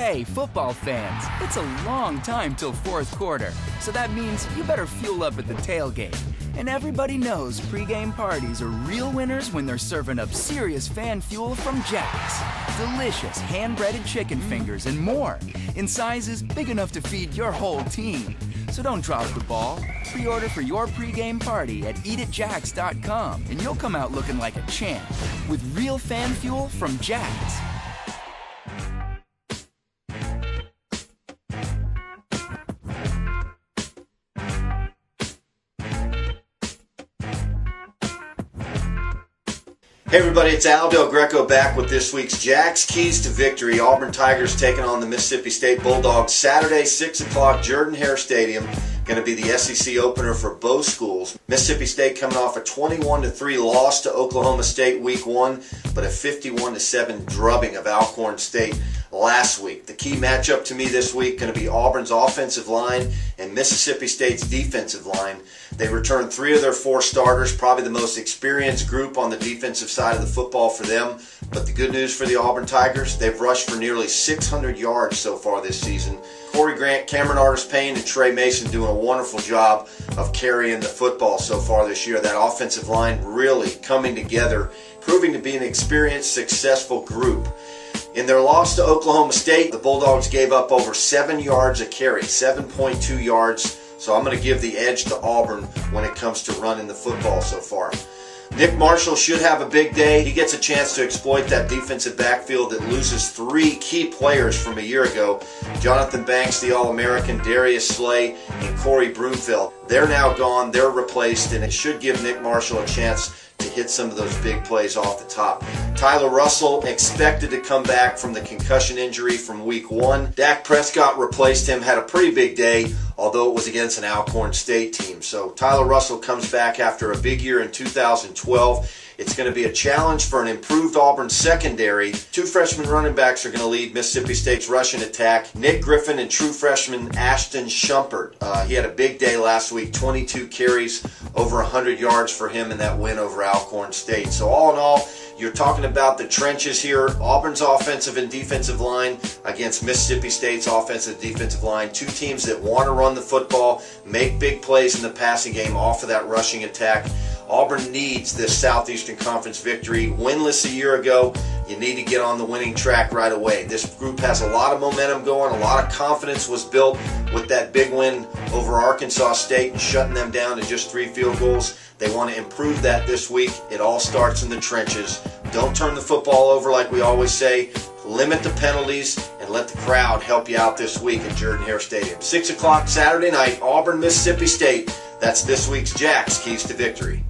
Hey, football fans, it's a long time till fourth quarter, so that means you better fuel up at the tailgate. And everybody knows pregame parties are real winners when they're serving up serious fan fuel from Jack's. Delicious hand-breaded chicken fingers and more, in sizes big enough to feed your whole team. So don't drop the ball. Pre-order for your pregame party at eatatjacks.com, and you'll come out looking like a champ with real fan fuel from Jack's. Hey everybody, it's Al Del Greco back with this week's Jack's Keys to Victory. Auburn Tigers taking on the Mississippi State Bulldogs Saturday, 6 o'clock, Jordan-Hare Stadium. Going to be the SEC opener for both schools. Mississippi State coming off a 21-3 loss to Oklahoma State week 1, but a 51-7 drubbing of Alcorn State last week. The key matchup to me this week going to be Auburn's offensive line and Mississippi State's defensive line. They returned 3 of their 4 starters, probably the most experienced group on the defensive side of the football for them. But the good news for the Auburn Tigers, they've rushed for nearly 600 yards so far this season. Corey Grant, Cameron Artis-Payne, and Trey Mason doing a wonderful job of carrying the football so far this year. That offensive line really coming together, proving to be an experienced, successful group. In their loss to Oklahoma State, the Bulldogs gave up over 7 yards a carry, 7.2 yards. So I'm going to give the edge to Auburn when it comes to running the football so far. Nick Marshall should have a big day. He gets a chance to exploit that defensive backfield that loses 3 key players from a year ago. Jonathan Banks, the All-American, Darius Slay, and Corey Broomfield. They're now gone. They're replaced, and it should give Nick Marshall a chance to hit some of those big plays off the top. Tyler Russell expected to come back from the concussion injury from week 1. Dak Prescott replaced him, had a pretty big day, although it was against an Alcorn State team. So Tyler Russell comes back after a big year in 2012. It's going to be a challenge for an improved Auburn secondary. 2 freshman running backs are going to lead Mississippi State's rushing attack. Nick Griffin and true freshman Ashton Shumpert. He had a big day last week, 22 carries, over 100 yards for him in that win over Alcorn State. So all in all, you're talking about the trenches here. Auburn's offensive and defensive line against Mississippi State's offensive and defensive line. 2 teams that want to run the football, make big plays in the passing game off of that rushing attack. Auburn needs this Southeastern Conference victory. Winless a year ago, you need to get on the winning track right away. This group has a lot of momentum going. A lot of confidence was built with that big win over Arkansas State and shutting them down to just 3 field goals. They want to improve that this week. It all starts in the trenches. Don't turn the football over like we always say. Limit the penalties and let the crowd help you out this week at Jordan-Hare Stadium. 6 o'clock Saturday night, Auburn, Mississippi State. That's this week's Jack's Keys to Victory.